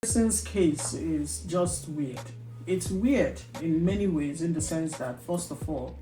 Harrison's case is just weird. It's weird in many ways, in the sense that, first of all,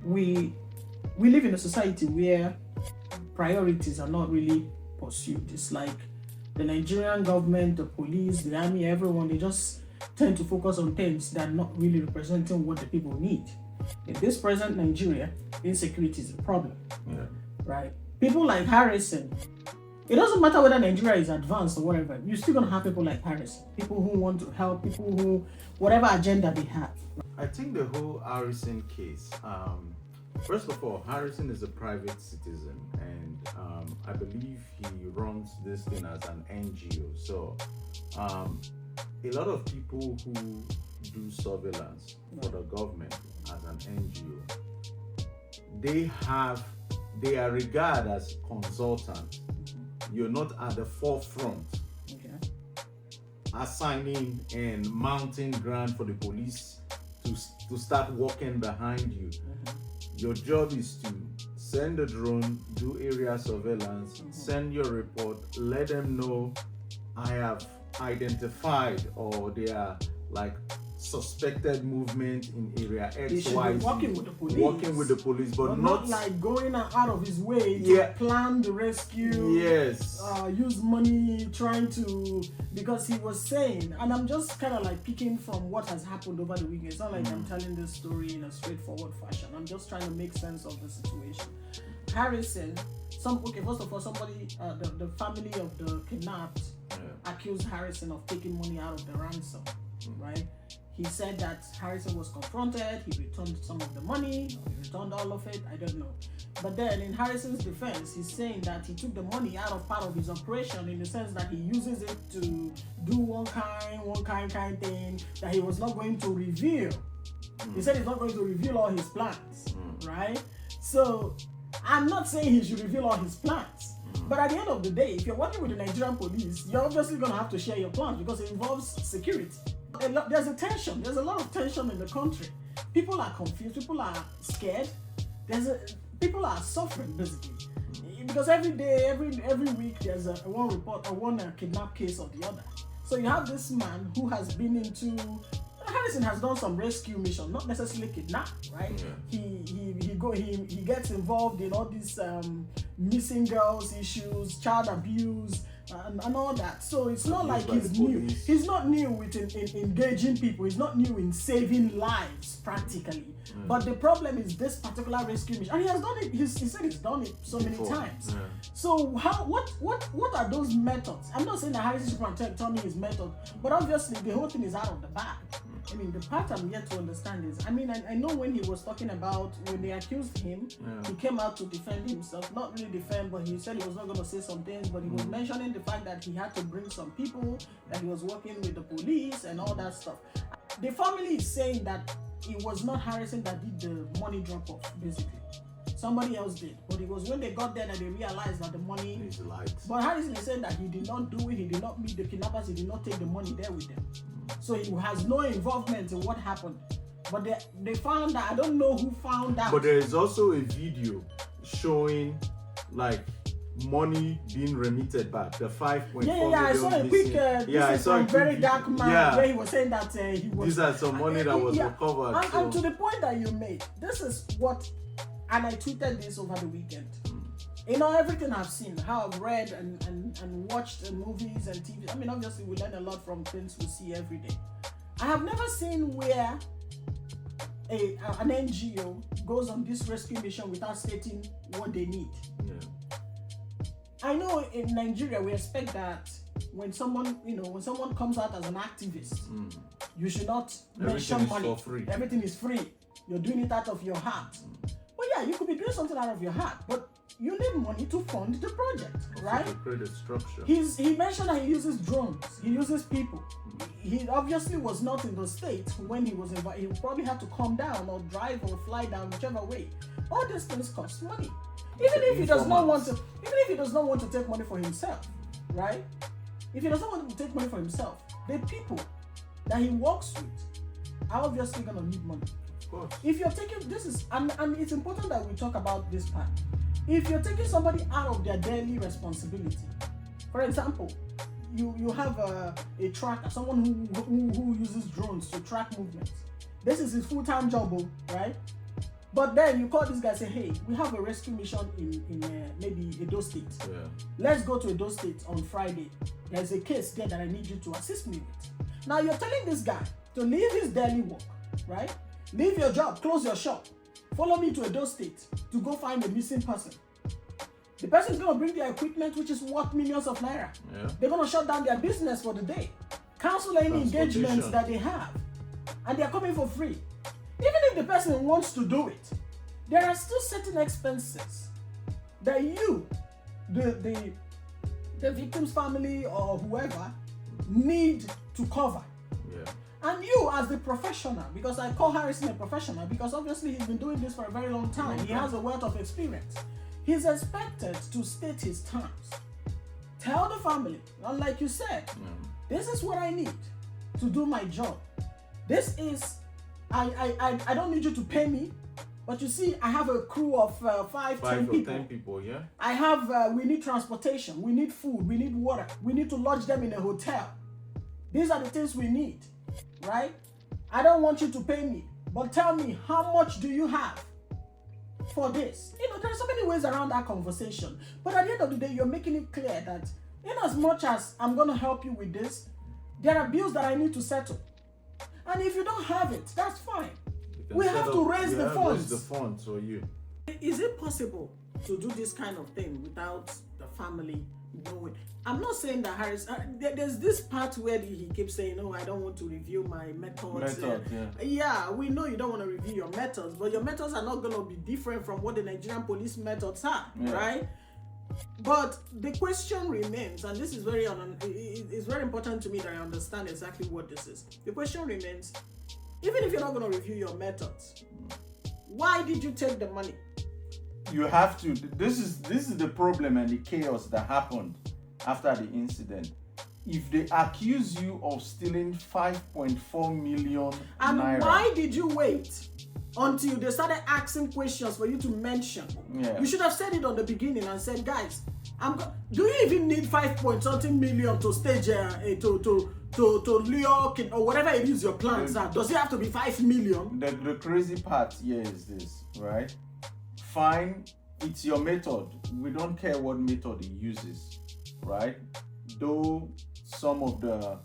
we live in a society where priorities are not really pursued. It's like the Nigerian government, the police, the army, everyone, they just tend to focus on things that are not really representing what the people need. In this present Nigeria, insecurity is a problem. Yeah. Right? People like Harrison, it doesn't matter whether Nigeria is advanced or whatever, you're still going to have people like Harrison, people who want to help, people who, whatever agenda they have. I think the whole Harrison case, first of all, Harrison is a private citizen, and I believe he runs this thing as an NGO. So a lot of people who do surveillance for the government as an NGO, they are regarded as consultants. You're not at the forefront, assigning and mounting grant for the police to start working behind you. Your job is to send a drone, do area surveillance, send your report, let them know I have identified, or they are like suspected movement in area X, Y, Z. Working with the police, but not like going out of his way to plan the rescue. Yes. Use money trying to, because he was saying, and I'm just kind of like picking from what has happened over the weekend. It's not like I'm telling this story in a straightforward fashion. I'm just trying to make sense of the situation. Harrison, first of all, somebody, the family of the kidnapped accused Harrison of taking money out of the ransom, right? He said that Harrison was confronted, he returned some of the money, or he returned all of it, I don't know. But then in Harrison's defense, he's saying that he took the money out of part of his operation, in the sense that he uses it to do one kind thing that he was not going to reveal. He said he's not going to reveal all his plans, right? So I'm not saying he should reveal all his plans. But at the end of the day, if you're working with the Nigerian police, you're obviously going to have to share your plans because it involves security. There's a tension. There's a lot of tension in the country. People are confused. People are scared. People are suffering, basically, because every day, every week, there's one report or one kidnap case or the other. So you have this man who has been into. Harrison has done some rescue mission, not necessarily kidnap, right? Yeah. He gets involved in all these missing girls issues, child abuse, and all that. So it's not like he's new. He's not new with engaging people. He's not new in saving lives practically. But the problem is this particular rescue mission, and he has done it. He said he's done it so many times. Yeah. So what are those methods? I'm not saying that Harrison should tell me his method, but obviously the whole thing is out of the bag. I mean, the part I'm yet to understand is, I know when he was talking about, when they accused him, he came out to defend himself. Not really defend, but he said he was not going to say some things, but he was mentioning the fact that he had to bring some people, that he was working with the police and all that stuff. The family is saying that it was not Harrison that did the money drop-off, basically. Somebody else did. But it was when they got there that they realized that the money... But Harrison is saying that he did not do it, he did not meet the kidnappers, he did not take the money there with them. So he has no involvement in what happened. But they found that, I don't know who found out. But there is also a video showing like money being remitted back, the 5.4 million. I saw a quick I saw a very dark man where he was saying that he was... These are some money that was recovered. And to the point that you made, this is what... And I tweeted this over the weekend. You know, everything I've seen, how I've read and watched movies and TV. I mean, obviously we learn a lot from things we see every day. I have never seen where an NGO goes on this rescue mission without stating what they need. Yeah. I know in Nigeria we expect that when someone comes out as an activist, you should not mention money. Everything is free. You're doing it out of your heart. But yeah, you could be doing something out of your heart, but you need money to fund the project, right? To create a structure. He mentioned that he uses drones, he uses people. He obviously was not in the States when he was invited. He probably had to come down or drive or fly down, whichever way. All these things cost money. Even if he does not want to take money for himself, right? If he doesn't want to take money for himself, the people that he works with are obviously gonna need money. If you're taking and it's important that we talk about this part. If you're taking somebody out of their daily responsibility, for example, you have a tracker, someone who uses drones to track movements. This is his full-time job, right? But then you call this guy and say, hey, we have a rescue mission in maybe Edo State. Yeah. Let's go to Edo State on Friday. There's a case there that I need you to assist me with. Now you're telling this guy to leave his daily work, right? Leave your job, close your shop. Follow me to Edo State to go find a missing person. The person is going to bring their equipment, which is worth millions of naira. Yeah. They're going to shut down their business for the day. Cancel any engagements that they have. And they're coming for free. Even if the person wants to do it, there are still certain expenses that you, the victim's family or whoever, need to cover. Yeah. And you as the professional, because I call Harrison a professional, because obviously he's been doing this for a very long time. He has a wealth of experience. He's expected to state his terms. Tell the family, and like you said, this is what I need to do my job. This is, I don't need you to pay me, but you see, I have a crew of 10 people. 10 people, yeah. I have, we need transportation, we need food, we need water, we need to lodge them in a hotel. These are the things we need, right? I don't want you to pay me, but tell me, how much do you have for this? You know, there are so many ways around that conversation. But at the end of the day, you're making it clear that in as much as I'm going to help you with this, there are bills that I need to settle. And if you don't have it, that's fine. We have to raise the funds. Raise the funds for you. Is it possible to do this kind of thing without the family knowing? I'm not saying that Harris. There's this part where he keeps saying, "No, I don't want to review my methods." Yeah, we know you don't want to review your methods, but your methods are not going to be different from what the Nigerian police methods are, right? But the question remains, and this is it's very important to me that I understand exactly what this is. The question remains, even if you're not going to review your methods, why did you take the money? You have to. This is the problem and the chaos that happened after the incident. If they accuse you of stealing 5.4 million and naira, why did you wait until they started asking questions for you to mention? You should have said it on the beginning and said, guys, do you even need 5.something million to stage to lure or whatever it is your plans are? Does it have to be 5 million? The crazy part here is this, right? Fine, it's your method. We don't care what method he uses, right? Though some of the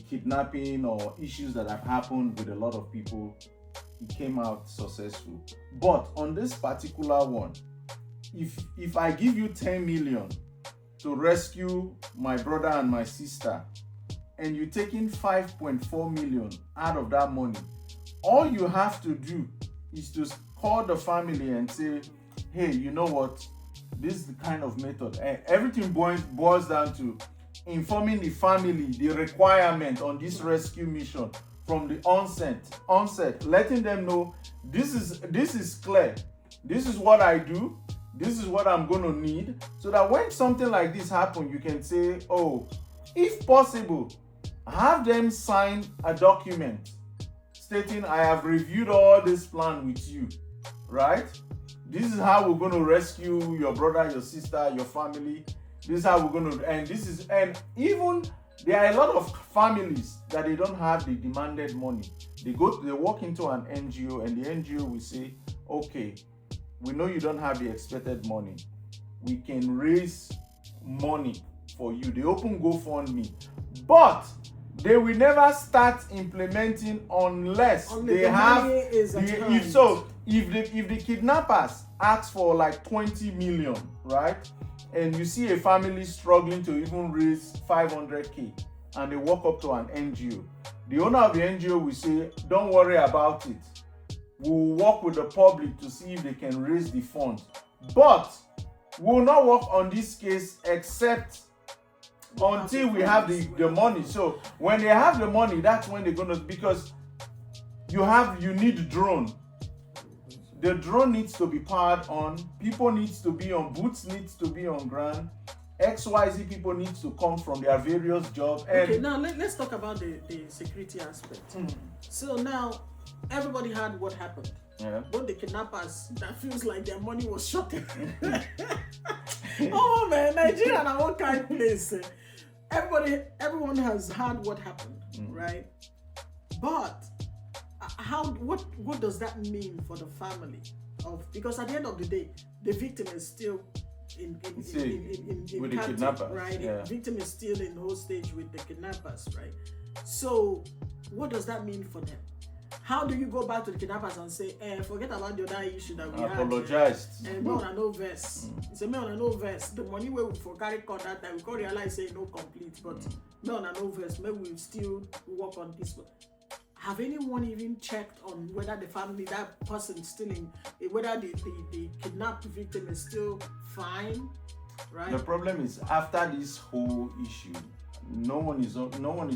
kidnapping or issues that have happened with a lot of people, he came out successful. But on this particular one, if I give you 10 million to rescue my brother and my sister, and you're taking 5.4 million out of that money, all you have to do is to call the family and say, hey, you know what? This is the kind of method. Everything boils down to informing the family the requirement on this rescue mission from the onset, letting them know this is clear. This is what I do. This is what I'm going to need, so that when something like this happens, you can say, oh, if possible, have them sign a document stating I have reviewed all this plan with you, right? This is how we're going to rescue your brother, your sister, your family. This is how we're going to, and even there are a lot of families that they don't have the demanded money. They walk into an NGO, and the NGO will say, okay, we know you don't have the expected money. We can raise money for you. They open GoFundMe, but they will never start implementing unless they have if the kidnappers ask for like 20 million, right? And you see a family struggling to even raise 500k, and they walk up to an NGO. The owner of the NGO will say, don't worry about it. We'll work with the public to see if they can raise the funds. But we'll not work on this case except until we have the money. So when they have the money, that's when they're gonna, because you need drone. The drone needs to be powered on, people needs to be on, boots needs to be on ground, XYZ people needs to come from their various jobs. Okay, now let's talk about the security aspect. So now everybody heard what happened. Yeah. Both the kidnappers, that feels like their money was shot. Oh man, Nigeria is one kind place. everyone has had what happened, right? But what does that mean for the family because at the end of the day, the victim is still in with the captive, kidnappers, right? yeah. The victim is still in hostage with the kidnappers, right? So what does that mean for them? How do you go back to the kidnappers and say, forget about the other issue that we apologized. And me on a no verse. It's a me on a no verse. The money we for carry call that time, we can't realize say no complete, but me on a no verse, maybe we still work on this one. Have anyone even checked on whether the family, that person still in, whether the kidnapped victim is still fine, right? The problem is after this whole issue, no one is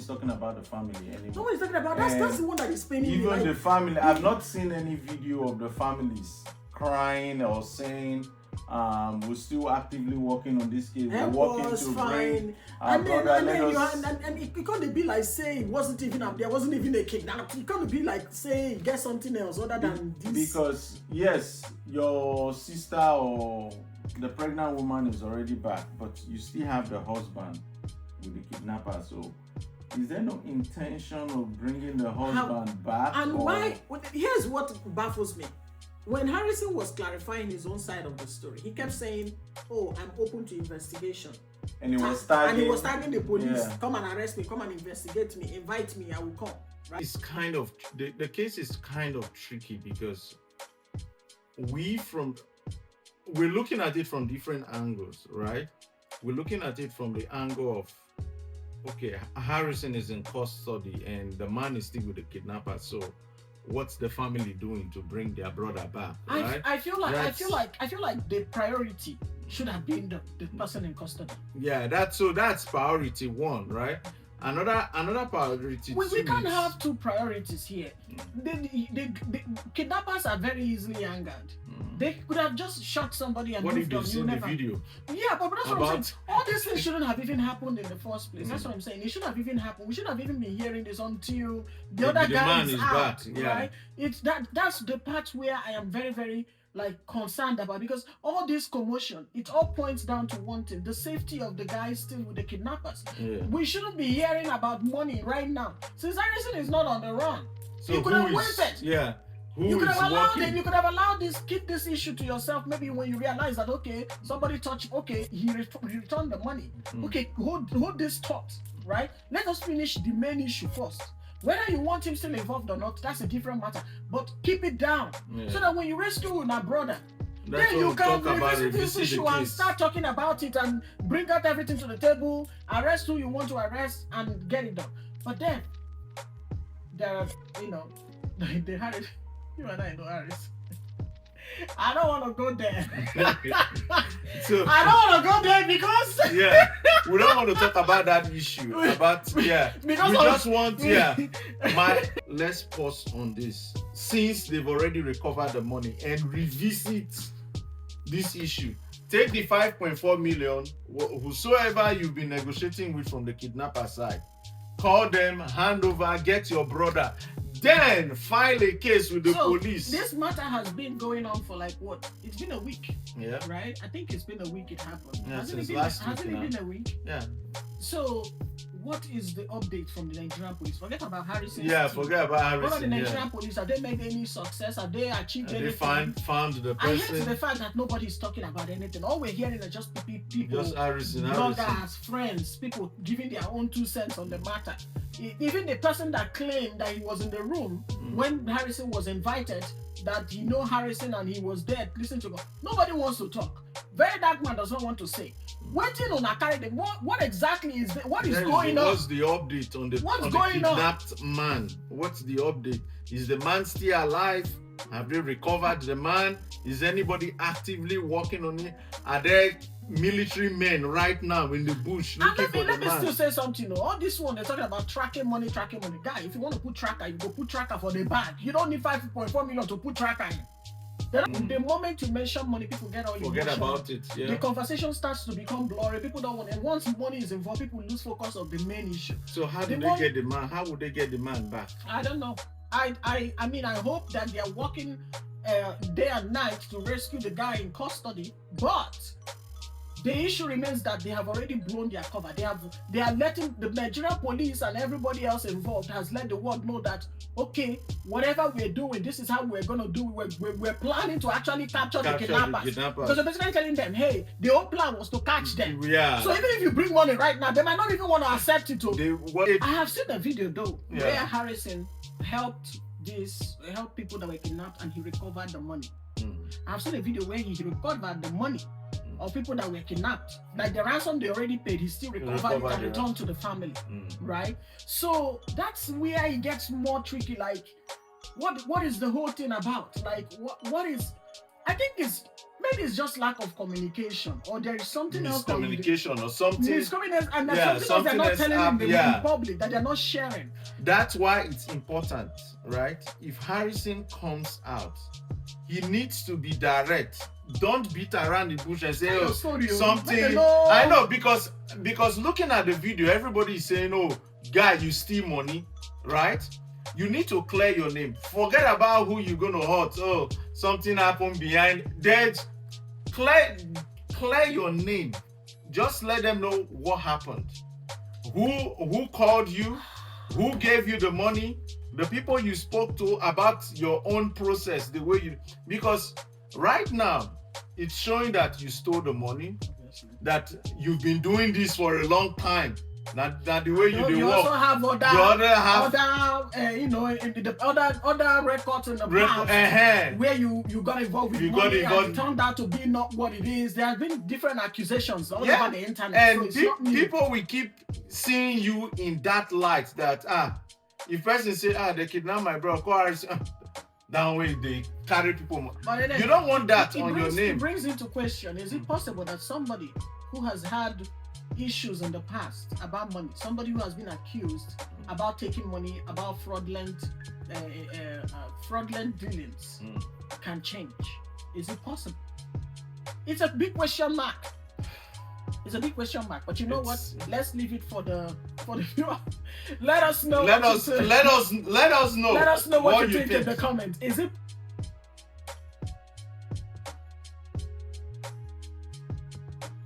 talking about the family anymore. No one is talking about that's the one that is paining me. Even the family, I've not seen any video of the families crying or saying we're still actively working on this case. We're working to bring our brother. And it can't be like saying it wasn't even there wasn't even a kidnap. It can't be like saying get something else other than this. Because yes, your sister or the pregnant woman is already back, but you still have the husband with the kidnapper. So is there no intention of bringing the husband back? And why? Here's what baffles me. When Harrison was clarifying his own side of the story, he kept saying, "Oh, I'm open to investigation." And he was tagging the police. Yeah. Come and arrest me. Come and investigate me. Invite me. I will come. Right? It's kind of the case is kind of tricky because we're looking at it from different angles, right? We're looking at it from the angle of, okay, Harrison is in custody and the man is still with the kidnapper. So what's the family doing to bring their brother back? Right? I feel like the priority should have been the person in custody. Yeah, that's priority one, right? Another priority. We can't have two priorities here. The kidnappers are very easily angered. They could have just shot somebody and moved on. Seen the video? Yeah, but that's what I'm saying. All these things shouldn't have even happened in the first place. That's what I'm saying. It shouldn't have even happened. We shouldn't have even been hearing this until the other guy is out. Back. Yeah. Right? It's that's the part where I am very, very concerned about, because all this commotion, it all points down to one thing: the safety of the guys still with the kidnappers. Yeah. We shouldn't be hearing about money right now. Since Harrison is not on the run, so you could have waited. Yeah. You could have allowed keep this issue to yourself. Maybe when you realize that, okay, somebody touched, okay, he returned the money. Okay, hold this thought, right? Let us finish the main issue first. Whether you want him still involved or not, that's a different matter. But keep it down, so that when you rescue my brother, then you can revisit this issue and start talking about it and bring out everything to the table, arrest who you want to arrest, and get it done. But then, there are, they had it. You and I know Harris. I don't want to go there. I don't want to go there because we don't want to talk about that issue. Because we just want let's pause on this. Since they've already recovered the money and revisit this issue. Take the 5.4 million, whosoever you've been negotiating with from the kidnapper side. Call them, hand over, get your brother. Then file a case with the police. This matter has been going on for it's been a week. Yeah. Right? I think it's been a week it happened. Yeah, hasn't it been a week? Yeah. So what is the update from the Nigerian police? Forget about Harrison. Yeah, forget about Harrison. What about the Nigerian police? Have they made any success? Have they achieved anything? They found the person. I hate the fact that nobody's talking about anything. All we're hearing are just people, just Harrison, bloggers, friends, people giving their own 2 cents on the matter. Even the person that claimed that he was in the room when Harrison was invited, that he know Harrison and he was there listening to God, nobody wants to talk. Very dark man does not want to say. Waiting on a carry them. What exactly is going on? What's the update on the kidnapped man? What's the update? Is the man still alive? Have they recovered the man? Is anybody actively working on it? Are there military men right now in the bush looking for the man? Let me still say something. All this one, they're talking about tracking money. Guy, if you want to put tracker, you go put tracker for the bag. You don't need 5.4 million to put tracker in. The moment you mention money, people get all forget about it. Yeah. The conversation starts to become blurry. People don't want it. Once money is involved, people lose focus of the main issue. So how do they get the man? How would they get the man back? I don't know. I mean, I hope that they are working day and night to rescue the guy in custody. But the issue remains that they have already blown their cover. They are letting the Nigerian police and everybody else involved has let the world know that, okay, whatever we're doing, this is how we're going to do. We're planning to actually capture the kidnappers. Because they're basically telling them, hey, the whole plan was to catch them. Yeah. So even if you bring money right now, they might not even want to accept it. I have seen a video though, where Harrison helped people that were kidnapped and he recovered the money. I've seen a video where he recovered the money of people that were kidnapped. Like the ransom they already paid, he still recovered it and returned to the family. Right? So that's where it gets more tricky. Like, what is the whole thing about? Like, what is, I think maybe it's just lack of communication, or there is something else. Miscommunication or something. Miscommunication, and there's something else they're not telling in public, that they're not sharing. That's why it's important, right? If Harrison comes out, he needs to be direct. Don't beat around the bush and say, oh, something. I know, because looking at the video, everybody is saying, oh, guy, you steal money, right? You need to clear your name. Forget about who you're going to hurt. Oh, something happened behind. Clear your name. Just let them know what happened. Who called you? Who gave you the money? The people you spoke to about your own process, the way you... Because right now, it's showing that you stole the money, that you've been doing this for a long time. Not the way you do. You also have other records in the past where you got involved with money and it turned out to be not what it is. There have been different accusations all over the internet. And people will keep seeing you in that light that if person say they kidnapped my brother, that way they carry people. You don't want that on your name. It brings into question: is it possible that somebody who has had issues in the past about money, somebody who has been accused about taking money, about fraudulent dealings, can change? Is it possible? It's a big question mark. It's a big question mark. But you know what? Let's leave it for the viewer. Let us know. Let us know. Let us know what you think in the comments. Is it